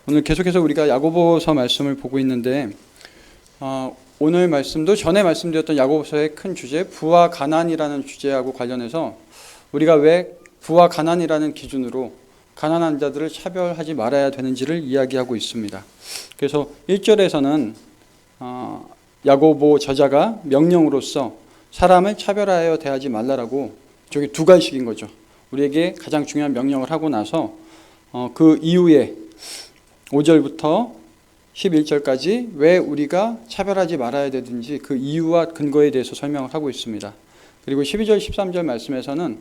오늘 계속해서 우리가 야고보서 말씀을 보고 있는데 오늘 말씀도 전에 말씀드렸던 야고보서의 큰 주제 부와 가난이라는 주제하고 관련해서 우리가 왜 부와 가난이라는 기준으로 가난한 자들을 차별하지 말아야 되는지를 이야기하고 있습니다. 그래서 1절에서는 야고보 저자가 명령으로서 사람을 차별하여 대하지 말라라고, 저게 두 가지씩인 거죠. 우리에게 가장 중요한 명령을 하고 나서 그 이후에 5절부터 11절까지 왜 우리가 차별하지 말아야 되든지 그 이유와 근거에 대해서 설명을 하고 있습니다. 그리고 12절, 13절 말씀에서는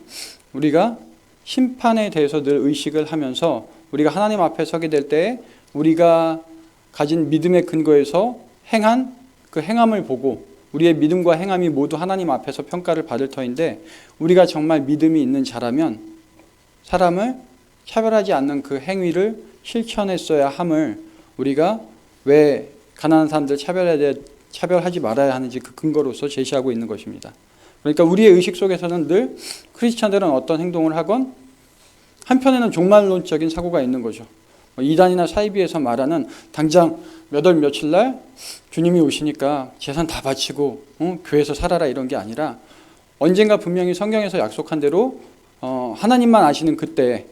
우리가 심판에 대해서 늘 의식을 하면서 우리가 하나님 앞에 서게 될 때 우리가 가진 믿음의 근거에서 행한 그 행함을 보고 우리의 믿음과 행함이 모두 하나님 앞에서 평가를 받을 터인데, 우리가 정말 믿음이 있는 자라면 사람을 차별하지 않는 그 행위를 실천했어야 함을 우리가 왜 가난한 사람들 차별하지 말아야 하는지 그 근거로서 제시하고 있는 것입니다. 그러니까 우리의 의식 속에서는 늘 크리스찬들은 어떤 행동을 하건 한편에는 종말론적인 사고가 있는 거죠. 이단이나 사이비에서 말하는 당장 몇 월 며칠 날 주님이 오시니까 재산 다 바치고 교회에서 살아라 이런 게 아니라 언젠가 분명히 성경에서 약속한 대로 하나님만 아시는 그때,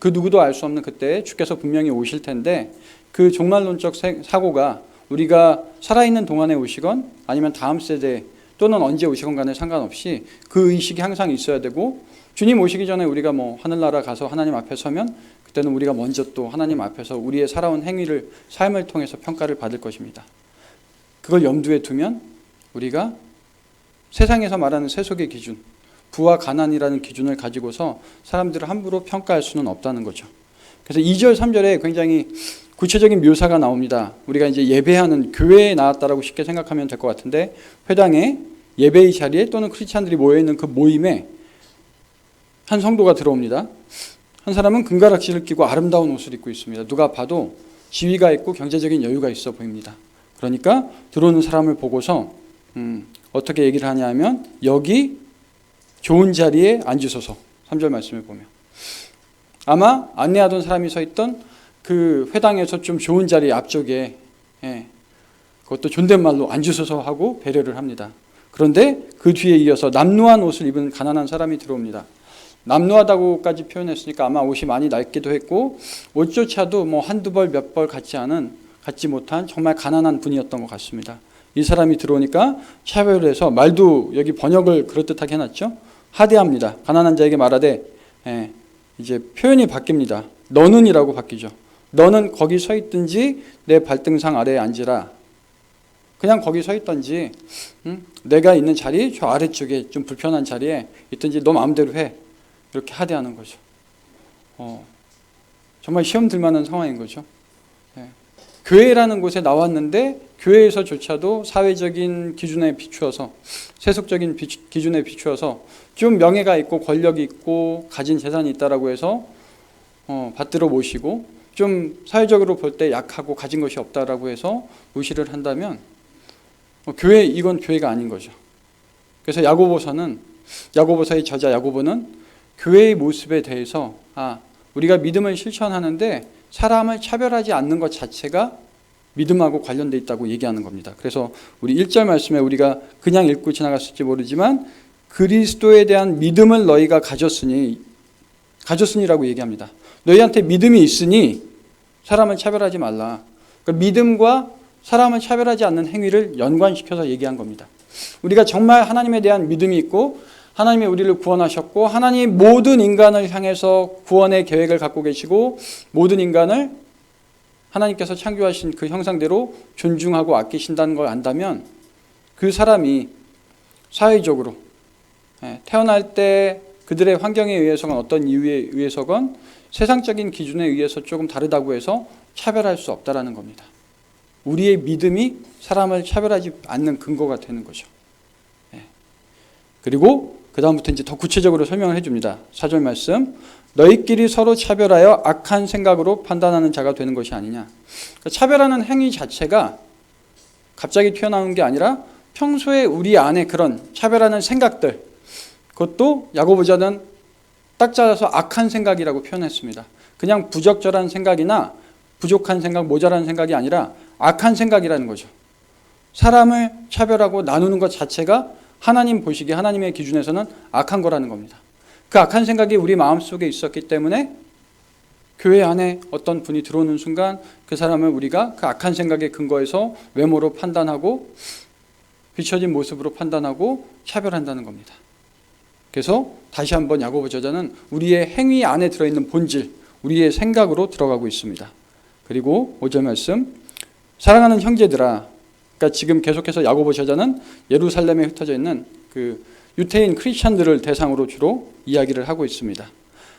그 누구도 알 수 없는 그때 주께서 분명히 오실 텐데, 그 종말론적 사고가 우리가 살아있는 동안에 오시건 아니면 다음 세대 또는 언제 오시건 간에 상관없이 그 의식이 항상 있어야 되고, 주님 오시기 전에 우리가 하늘나라 가서 하나님 앞에 서면 그때는 우리가 먼저 또 하나님 앞에서 우리의 살아온 행위를, 삶을 통해서 평가를 받을 것입니다. 그걸 염두에 두면 우리가 세상에서 말하는 세속의 기준, 부와 가난이라는 기준을 가지고서 사람들을 함부로 평가할 수는 없다는 거죠. 그래서 2절, 3절에 굉장히 구체적인 묘사가 나옵니다. 우리가 이제 예배하는 교회에 나왔다라고 쉽게 생각하면 될 것 같은데, 회당에 예배의 자리에 또는 크리스찬들이 모여있는 그 모임에 한 성도가 들어옵니다. 한 사람은 금가락지를 끼고 아름다운 옷을 입고 있습니다. 누가 봐도 지위가 있고 경제적인 여유가 있어 보입니다. 그러니까 들어오는 사람을 보고서 어떻게 얘기를 하냐 하면, 여기 좋은 자리에 앉으소서. 3절 말씀을 보면 아마 안내하던 사람이 서 있던 그 회당에서 좀 좋은 자리 앞쪽에, 그것도 존댓말로 앉으소서 하고 배려를 합니다. 그런데 그 뒤에 이어서 남루한 옷을 입은 가난한 사람이 들어옵니다. 남루하다고까지 표현했으니까 아마 옷이 많이 낡기도 했고 옷조차도 한두 벌 몇 벌 갖지 못한 정말 가난한 분이었던 것 같습니다. 이 사람이 들어오니까 차별을 해서, 말도 여기 번역을 그럴듯하게 해놨죠. 하대합니다. 가난한 자에게 말하되, 이제 표현이 바뀝니다. 너는 이라고 바뀌죠. 너는 거기 서 있든지 내 발등상 아래에 앉으라. 그냥 거기 서 있든지 내가 있는 자리 저 아래쪽에 좀 불편한 자리에 있든지 너 마음대로 해. 이렇게 하대하는 거죠. 정말 시험 들 만한 상황인 거죠. 교회라는 곳에 나왔는데 교회에서조차도 사회적인 기준에 비추어서, 세속적인 기준에 비추어서 좀 명예가 있고 권력이 있고 가진 재산이 있다라고 해서 받들어 모시고, 좀 사회적으로 볼 때 약하고 가진 것이 없다라고 해서 무시를 한다면 이건 교회가 아닌 거죠. 그래서 야고보서의 저자 야고보는 교회의 모습에 대해서 우리가 믿음을 실천하는데 사람을 차별하지 않는 것 자체가 믿음하고 관련되어 있다고 얘기하는 겁니다. 그래서 우리 1절 말씀에 우리가 그냥 읽고 지나갔을지 모르지만 그리스도에 대한 믿음을 너희가 가졌으니라고 얘기합니다. 너희한테 믿음이 있으니 사람을 차별하지 말라. 그러니까 믿음과 사람을 차별하지 않는 행위를 연관시켜서 얘기한 겁니다. 우리가 정말 하나님에 대한 믿음이 있고 하나님이 우리를 구원하셨고 하나님이 모든 인간을 향해서 구원의 계획을 갖고 계시고 모든 인간을 하나님께서 창조하신 그 형상대로 존중하고 아끼신다는 걸 안다면, 그 사람이 사회적으로 태어날 때 그들의 환경에 의해서건 어떤 이유에 의해서건 세상적인 기준에 의해서 조금 다르다고 해서 차별할 수 없다라는 겁니다. 우리의 믿음이 사람을 차별하지 않는 근거가 되는 거죠. 그리고 그 다음부터 이제 더 구체적으로 설명을 해줍니다. 4절 말씀, 너희끼리 서로 차별하여 악한 생각으로 판단하는 자가 되는 것이 아니냐. 그러니까 차별하는 행위 자체가 갑자기 튀어나온 게 아니라 평소에 우리 안에 그런 차별하는 생각들, 그것도 야고보자는 딱 잘라서 악한 생각이라고 표현했습니다. 그냥 부적절한 생각이나 부족한 생각, 모자란 생각이 아니라 악한 생각이라는 거죠. 사람을 차별하고 나누는 것 자체가 하나님 보시기에 하나님의 기준에서는 악한 거라는 겁니다. 그 악한 생각이 우리 마음속에 있었기 때문에 교회 안에 어떤 분이 들어오는 순간 그 사람을 우리가 그 악한 생각에 근거해서 외모로 판단하고 비춰진 모습으로 판단하고 차별한다는 겁니다. 그래서 다시 한번 야고보 저자는 우리의 행위 안에 들어있는 본질, 우리의 생각으로 들어가고 있습니다. 그리고 5절 말씀, 사랑하는 형제들아, 그러니까 지금 계속해서 야고보 저자는 예루살렘에 흩어져 있는 그 유태인 크리스천들을 대상으로 주로 이야기를 하고 있습니다.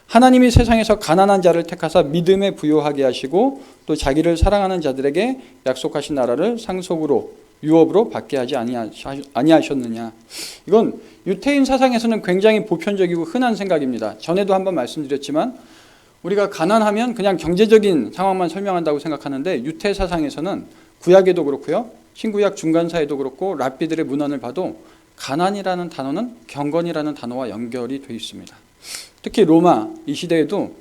하나님이 세상에서 가난한 자를 택하사 믿음에 부요하게 하시고 또 자기를 사랑하는 자들에게 약속하신 나라를 상속으로 유업으로 받게 하지 아니하셨느냐. 이건 유태인 사상에서는 굉장히 보편적이고 흔한 생각입니다. 전에도 한번 말씀드렸지만 우리가 가난하면 그냥 경제적인 상황만 설명한다고 생각하는데 유태 사상에서는 구약에도 그렇고요, 신구약 중간사에도 그렇고 랍비들의 문헌을 봐도 가난이라는 단어는 경건이라는 단어와 연결이 되어 있습니다. 특히 로마 이 시대에도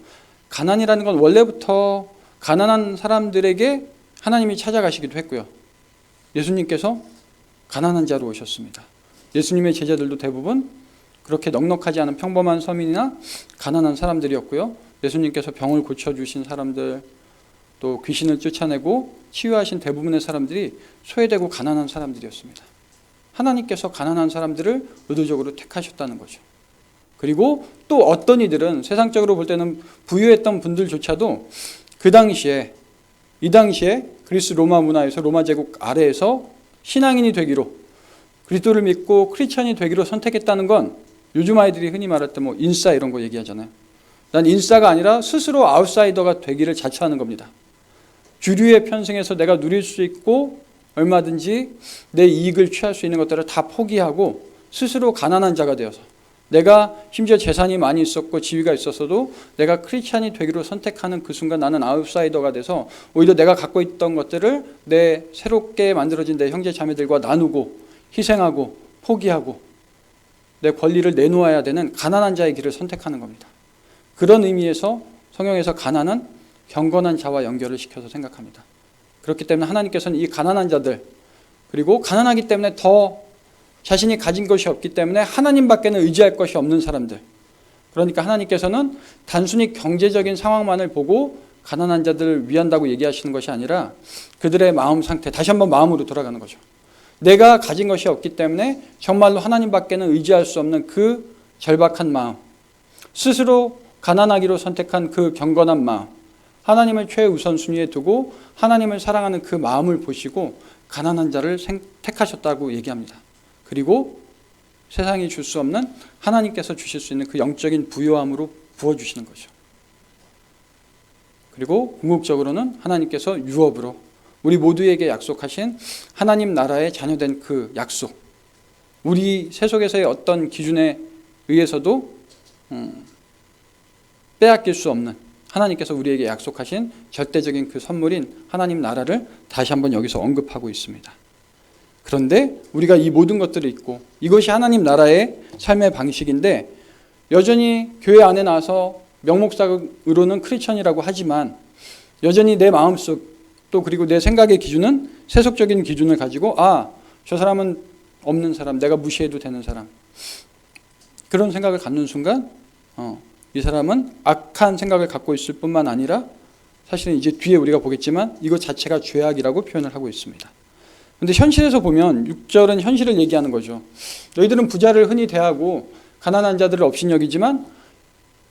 가난이라는 건 원래부터 가난한 사람들에게 하나님이 찾아가시기도 했고요. 예수님께서 가난한 자로 오셨습니다. 예수님의 제자들도 대부분 그렇게 넉넉하지 않은 평범한 서민이나 가난한 사람들이었고요. 예수님께서 병을 고쳐주신 사람들, 또 귀신을 쫓아내고 치유하신 대부분의 사람들이 소외되고 가난한 사람들이었습니다. 하나님께서 가난한 사람들을 의도적으로 택하셨다는 거죠. 그리고 또 어떤 이들은 세상적으로 볼 때는 부유했던 분들조차도 이 당시에 그리스 로마 문화에서 로마 제국 아래에서 신앙인이 되기로, 그리스도를 믿고 크리스천이 되기로 선택했다는 건 요즘 아이들이 흔히 말할 때 인싸 이런 거 얘기하잖아요. 난 인싸가 아니라 스스로 아웃사이더가 되기를 자처하는 겁니다. 주류에 편승해서 내가 누릴 수 있고 얼마든지 내 이익을 취할 수 있는 것들을 다 포기하고 스스로 가난한 자가 되어서, 내가 심지어 재산이 많이 있었고 지위가 있었어도 내가 크리스찬이 되기로 선택하는 그 순간 나는 아웃사이더가 돼서 오히려 내가 갖고 있던 것들을 내 새롭게 만들어진 내 형제 자매들과 나누고 희생하고 포기하고 내 권리를 내놓아야 되는 가난한 자의 길을 선택하는 겁니다. 그런 의미에서 성경에서 가난은 경건한 자와 연결을 시켜서 생각합니다. 그렇기 때문에 하나님께서는 이 가난한 자들, 그리고 가난하기 때문에 더 자신이 가진 것이 없기 때문에 하나님밖에는 의지할 것이 없는 사람들, 그러니까 하나님께서는 단순히 경제적인 상황만을 보고 가난한 자들을 위한다고 얘기하시는 것이 아니라 그들의 마음 상태, 다시 한번 마음으로 돌아가는 거죠. 내가 가진 것이 없기 때문에 정말로 하나님밖에는 의지할 수 없는 그 절박한 마음, 스스로 가난하기로 선택한 그 경건한 마음, 하나님을 최우선순위에 두고 하나님을 사랑하는 그 마음을 보시고 가난한 자를 택하셨다고 얘기합니다. 그리고 세상이 줄 수 없는 하나님께서 주실 수 있는 그 영적인 부요함으로 부어주시는 거죠. 그리고 궁극적으로는 하나님께서 유업으로 우리 모두에게 약속하신 하나님 나라의 자녀된 그 약속, 우리 세속에서의 어떤 기준에 의해서도 빼앗길 수 없는 하나님께서 우리에게 약속하신 절대적인 그 선물인 하나님 나라를 다시 한번 여기서 언급하고 있습니다. 그런데 우리가 이 모든 것들을 잊고 이것이 하나님 나라의 삶의 방식인데 여전히 교회 안에 나와서 명목상으로는 크리스천이라고 하지만 여전히 내 마음속 또 그리고 내 생각의 기준은 세속적인 기준을 가지고 저 사람은 없는 사람, 내가 무시해도 되는 사람, 그런 생각을 갖는 순간 이 사람은 악한 생각을 갖고 있을 뿐만 아니라 사실은 이제 뒤에 우리가 보겠지만 이것 자체가 죄악이라고 표현을 하고 있습니다. 그런데 현실에서 보면 6절은 현실을 얘기하는 거죠. 너희들은 부자를 흔히 대하고 가난한 자들을 업신여기지만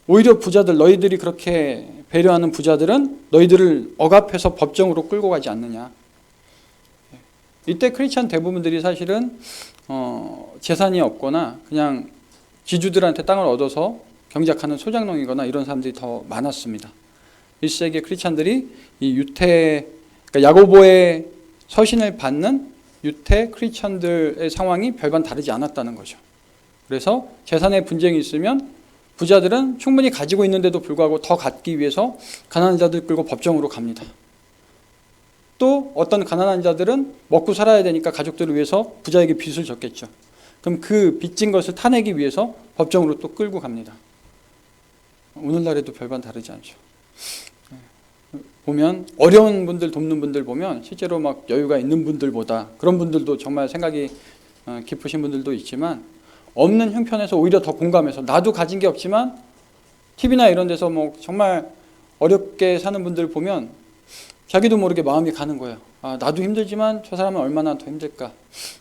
오히려 부자들, 너희들이 그렇게 배려하는 부자들은 너희들을 억압해서 법정으로 끌고 가지 않느냐. 이때 크리스찬 대부분들이 사실은 재산이 없거나 그냥 지주들한테 땅을 얻어서 경작하는 소장농이거나 이런 사람들이 더 많았습니다. 1세기 크리스찬들이 이 유태, 그러니까 야고보의 서신을 받는 유태 크리스찬들의 상황이 별반 다르지 않았다는 거죠. 그래서 재산의 분쟁이 있으면 부자들은 충분히 가지고 있는데도 불구하고 더 갖기 위해서 가난한 자들 끌고 법정으로 갑니다. 또 어떤 가난한 자들은 먹고 살아야 되니까 가족들을 위해서 부자에게 빚을 졌겠죠. 그럼 그 빚진 것을 타내기 위해서 법정으로 또 끌고 갑니다. 오늘날에도 별반 다르지 않죠. 보면 어려운 분들 돕는 분들 보면 실제로 막 여유가 있는 분들보다 그런 분들도 정말 생각이 깊으신 분들도 있지만 없는 형편에서 오히려 더 공감해서 나도 가진 게 없지만 TV나 이런 데서 뭐 정말 어렵게 사는 분들 보면 자기도 모르게 마음이 가는 거예요. 아, 나도 힘들지만 저 사람은 얼마나 더 힘들까.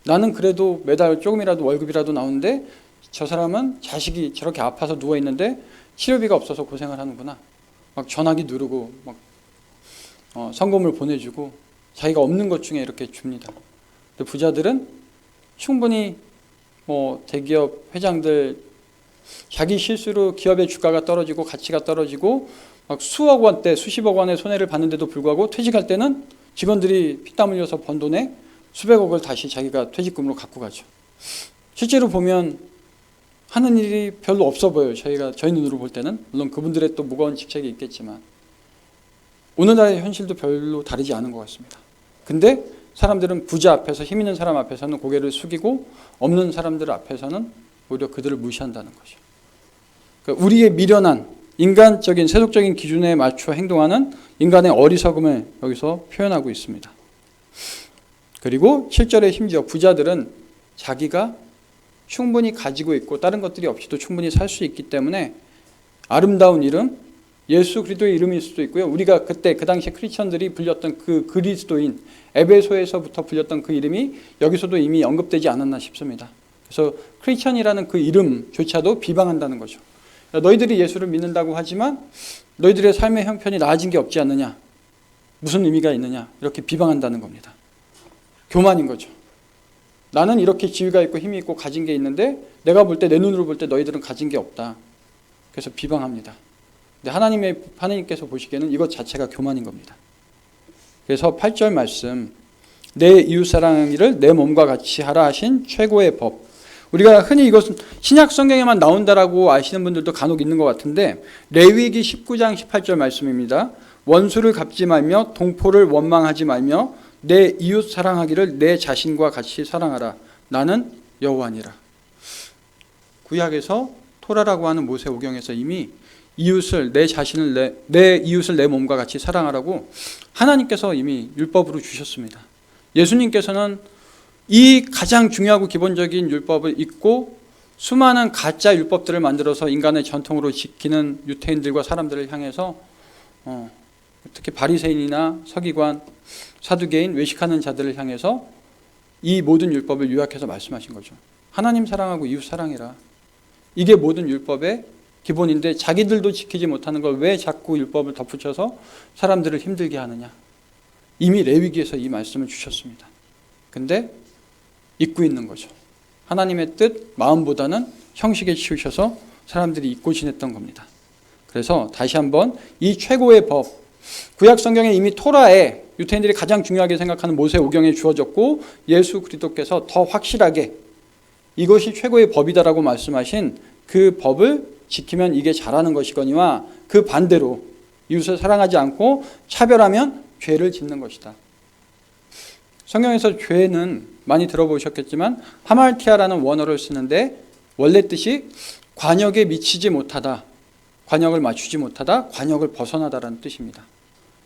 나는 그래도 매달 조금이라도 월급이라도 나오는데 저 사람은 자식이 저렇게 아파서 누워있는데 치료비가 없어서 고생을 하는구나. 막 전화기 누르고 막 성금을 보내주고 자기가 없는 것 중에 이렇게 줍니다. 근데 부자들은 충분히 뭐 대기업 회장들 자기 실수로 기업의 주가가 떨어지고 가치가 떨어지고 막 수억 원대 수십억 원의 손해를 봤는데도 불구하고 퇴직할 때는 직원들이 피땀 흘려서 번 돈에 수백억을 다시 자기가 퇴직금으로 갖고 가죠. 실제로 보면 하는 일이 별로 없어 보여요. 저희 눈으로 볼 때는. 물론 그분들의 또 무거운 직책이 있겠지만 오늘날의 현실도 별로 다르지 않은 것 같습니다. 근데 사람들은 부자 앞에서 힘 있는 사람 앞에서는 고개를 숙이고 없는 사람들 앞에서는 오히려 그들을 무시한다는 거죠. 그러니까 우리의 미련한 인간적인 세속적인 기준에 맞춰 행동하는 인간의 어리석음을 여기서 표현하고 있습니다. 그리고 7절에 심지어 부자들은 자기가 충분히 가지고 있고 다른 것들이 없이도 충분히 살 수 있기 때문에 아름다운 이름, 예수 그리스도의 이름일 수도 있고요. 우리가 그때 그 당시에 크리스천들이 불렸던 그 그리스도인 에베소에서부터 불렸던 그 이름이 여기서도 이미 언급되지 않았나 싶습니다. 그래서 크리스천이라는 그 이름조차도 비방한다는 거죠. 너희들이 예수를 믿는다고 하지만 너희들의 삶의 형편이 나아진 게 없지 않느냐, 무슨 의미가 있느냐, 이렇게 비방한다는 겁니다. 교만인 거죠. 나는 이렇게 지위가 있고 힘이 있고 가진 게 있는데 내가 볼 때, 내 눈으로 볼 때 너희들은 가진 게 없다. 그래서 비방합니다. 근데 하나님께서 보시기에는 이것 자체가 교만인 겁니다. 그래서 8절 말씀, 내 이웃 사랑하기를 내 몸과 같이 하라 하신 최고의 법. 우리가 흔히 이것은 신약 성경에만 나온다라고 아시는 분들도 간혹 있는 것 같은데 레위기 19장 18절 말씀입니다. 원수를 갚지 말며 동포를 원망하지 말며 내 이웃 사랑하기를 내 자신과 같이 사랑하라. 나는 여호와니라. 구약에서 토라라고 하는 모세오경에서 이미 이웃을 내 자신을 내 이웃을 내 몸과 같이 사랑하라고 하나님께서 이미 율법으로 주셨습니다. 예수님께서는 이 가장 중요하고 기본적인 율법을 잊고 수많은 가짜 율법들을 만들어서 인간의 전통으로 지키는 유태인들과 사람들을 향해서 특히 바리새인이나 서기관, 사두개인, 외식하는 자들을 향해서 이 모든 율법을 요약해서 말씀하신 거죠. 하나님 사랑하고 이웃 사랑이라. 이게 모든 율법의 기본인데 자기들도 지키지 못하는 걸 왜 자꾸 율법을 덧붙여서 사람들을 힘들게 하느냐. 이미 레위기에서 이 말씀을 주셨습니다. 근데 잊고 있는 거죠. 하나님의 뜻, 마음보다는 형식에 치우셔서 사람들이 잊고 지냈던 겁니다. 그래서 다시 한번 이 최고의 법, 구약 성경에 이미 토라에 유태인들이 가장 중요하게 생각하는 모세오경에 주어졌고 예수 그리스도께서 더 확실하게 이것이 최고의 법이다라고 말씀하신 그 법을 지키면 이게 잘하는 것이거니와 그 반대로 이웃을 사랑하지 않고 차별하면 죄를 짓는 것이다. 성경에서 죄는 많이 들어보셨겠지만 하말티아라는 원어를 쓰는데 원래 뜻이 관역에 미치지 못하다, 관역을 맞추지 못하다, 관역을 벗어나다라는 뜻입니다.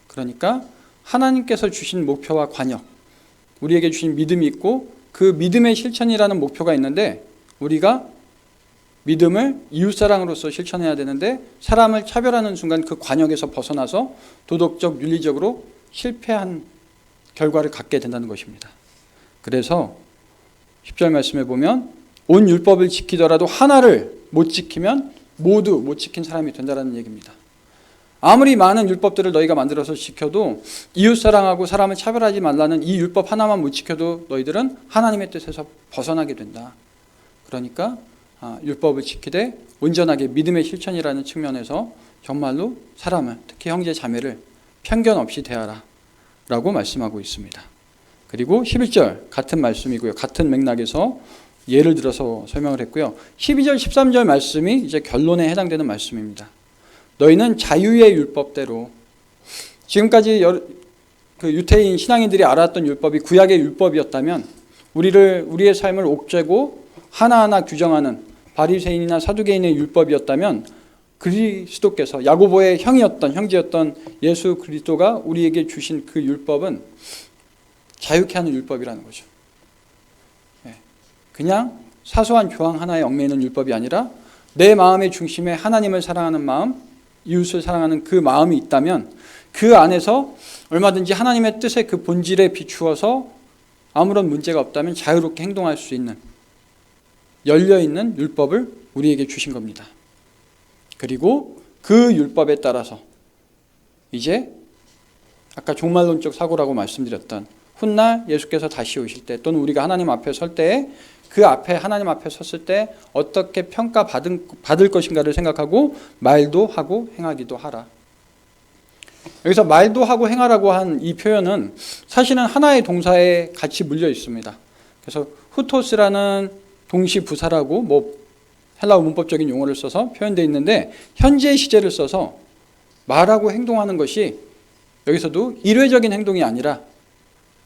그러니까 하나님께서 주신 목표와 관역, 우리에게 주신 믿음이 있고 그 믿음의 실천이라는 목표가 있는데 우리가 믿음을 이웃사랑으로서 실천해야 되는데 사람을 차별하는 순간 그 관역에서 벗어나서 도덕적, 윤리적으로 실패한 결과를 갖게 된다는 것입니다. 그래서 10절 말씀에 보면 온 율법을 지키더라도 하나를 못 지키면 모두 못 지킨 사람이 된다는 얘기입니다. 아무리 많은 율법들을 너희가 만들어서 지켜도 이웃사랑하고 사람을 차별하지 말라는 이 율법 하나만 못 지켜도 너희들은 하나님의 뜻에서 벗어나게 된다. 그러니까 율법을 지키되 온전하게 믿음의 실천이라는 측면에서 정말로 사람을, 특히 형제 자매를 편견 없이 대하라 라고 말씀하고 있습니다. 그리고 11절 같은 말씀이고요. 같은 맥락에서 예를 들어서 설명을 했고요. 12절 13절 말씀이 이제 결론에 해당되는 말씀입니다. 너희는 자유의 율법대로, 지금까지 그 유태인 신앙인들이 알았던 율법이 구약의 율법이었다면 우리의 삶을 옥죄고 하나하나 규정하는 바리새인이나 사두개인의 율법이었다면 그리스도께서 야고보의 형제였던 예수 그리스도가 우리에게 주신 그 율법은 자유케 하는 율법이라는 거죠. 그냥 사소한 조항 하나에 얽매이는 율법이 아니라 내 마음의 중심에 하나님을 사랑하는 마음, 이웃을 사랑하는 그 마음이 있다면 그 안에서 얼마든지 하나님의 뜻의 그 본질에 비추어서 아무런 문제가 없다면 자유롭게 행동할 수 있는 열려있는 율법을 우리에게 주신 겁니다. 그리고 그 율법에 따라서 이제 아까 종말론적 사고라고 말씀드렸던 훗날 예수께서 다시 오실 때 또는 우리가 하나님 앞에 설 때에 그 앞에 하나님 앞에 섰을 때 어떻게 평가받을 것인가를 생각하고 말도 하고 행하기도 하라. 여기서 말도 하고 행하라고 한 이 표현은 사실은 하나의 동사에 같이 물려 있습니다. 그래서 후토스라는 동시 부사라고 헬라어 문법적인 용어를 써서 표현되어 있는데 현재 시제를 써서 말하고 행동하는 것이 여기서도 일회적인 행동이 아니라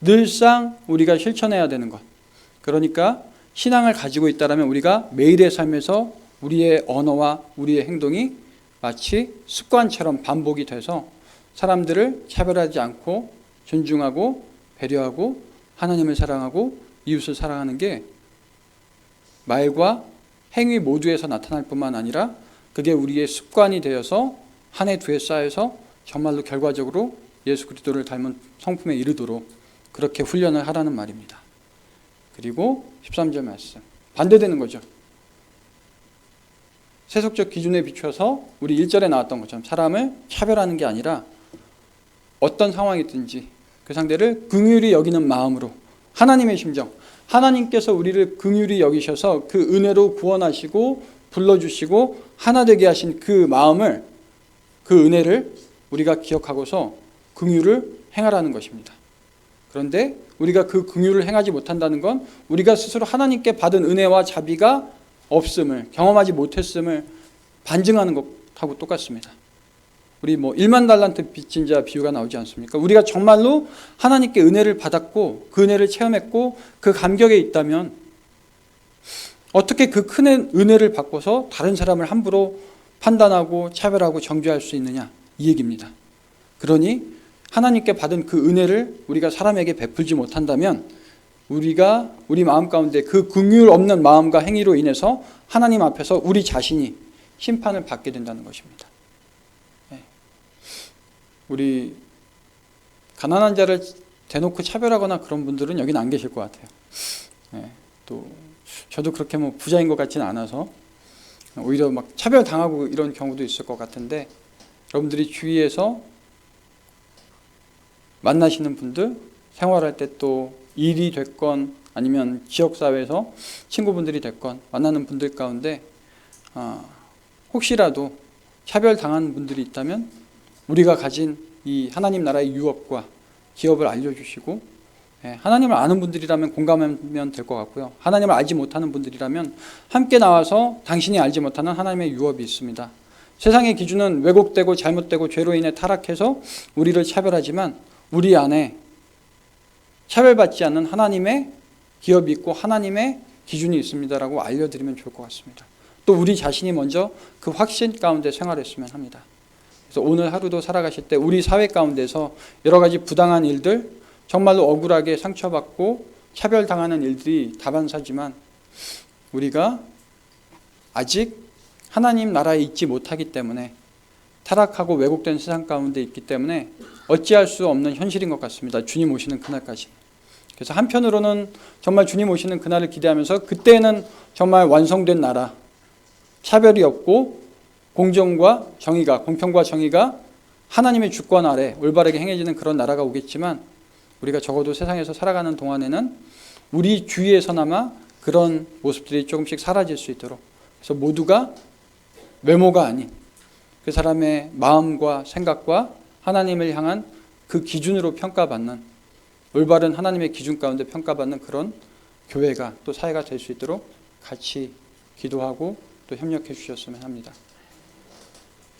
늘상 우리가 실천해야 되는 것. 그러니까 신앙을 가지고 있다면 우리가 매일의 삶에서 우리의 언어와 우리의 행동이 마치 습관처럼 반복이 돼서 사람들을 차별하지 않고 존중하고 배려하고 하나님을 사랑하고 이웃을 사랑하는 게 말과 행위 모두에서 나타날 뿐만 아니라 그게 우리의 습관이 되어서 한 해 두 해 쌓여서 정말로 결과적으로 예수 그리스도를 닮은 성품에 이르도록 그렇게 훈련을 하라는 말입니다. 그리고 13절 말씀 반대되는 거죠. 세속적 기준에 비춰서 우리 1절에 나왔던 것처럼 사람을 차별하는 게 아니라 어떤 상황이든지 그 상대를 긍휼히 여기는 마음으로 하나님의 심정, 하나님께서 우리를 긍휼히 여기셔서 그 은혜로 구원하시고 불러주시고 하나 되게 하신 그 마음을, 그 은혜를 우리가 기억하고서 긍휼을 행하라는 것입니다. 그런데 우리가 그 긍휼을 행하지 못한다는 건 우리가 스스로 하나님께 받은 은혜와 자비가 없음을, 경험하지 못했음을 반증하는 것하고 똑같습니다. 우리 1만 달란트 빚진 자 비유가 나오지 않습니까? 우리가 정말로 하나님께 은혜를 받았고 그 은혜를 체험했고 그 감격에 있다면 어떻게 그 큰 은혜를 받고서 다른 사람을 함부로 판단하고 차별하고 정죄할 수 있느냐, 이 얘기입니다. 그러니 하나님께 받은 그 은혜를 우리가 사람에게 베풀지 못한다면 우리가 우리 마음 가운데 그 긍휼 없는 마음과 행위로 인해서 하나님 앞에서 우리 자신이 심판을 받게 된다는 것입니다. 우리 가난한 자를 대놓고 차별하거나 그런 분들은 여기는 안 계실 것 같아요. 또 저도 그렇게 부자인 것 같지는 않아서 오히려 차별당하고 이런 경우도 있을 것 같은데, 여러분들이 주위에서 만나시는 분들, 생활할 때 또 일이 됐건 아니면 지역사회에서 친구분들이 됐건 만나는 분들 가운데 혹시라도 차별당한 분들이 있다면 우리가 가진 이 하나님 나라의 유업과 기업을 알려주시고, 하나님을 아는 분들이라면 공감하면 될 것 같고요. 하나님을 알지 못하는 분들이라면 함께 나와서 당신이 알지 못하는 하나님의 유업이 있습니다. 세상의 기준은 왜곡되고 잘못되고 죄로 인해 타락해서 우리를 차별하지만 우리 안에 차별받지 않는 하나님의 기업이 있고 하나님의 기준이 있습니다라고 알려드리면 좋을 것 같습니다. 또 우리 자신이 먼저 그 확신 가운데 생활했으면 합니다. 그래서 오늘 하루도 살아가실 때 우리 사회 가운데서 여러 가지 부당한 일들, 정말로 억울하게 상처받고 차별당하는 일들이 다반사지만 우리가 아직 하나님 나라에 있지 못하기 때문에, 타락하고 왜곡된 세상 가운데 있기 때문에 어찌할 수 없는 현실인 것 같습니다. 주님 오시는 그날까지. 그래서 한편으로는 정말 주님 오시는 그날을 기대하면서 그때는 정말 완성된 나라, 차별이 없고 공정과 정의가, 공평과 정의가 하나님의 주권 아래 올바르게 행해지는 그런 나라가 오겠지만, 우리가 적어도 세상에서 살아가는 동안에는 우리 주위에서나마 그런 모습들이 조금씩 사라질 수 있도록, 그래서 모두가 외모가 아닌 그 사람의 마음과 생각과 하나님을 향한 그 기준으로 평가받는, 올바른 하나님의 기준 가운데 평가받는 그런 교회가 또 사회가 될 수 있도록 같이 기도하고 또 협력해 주셨으면 합니다.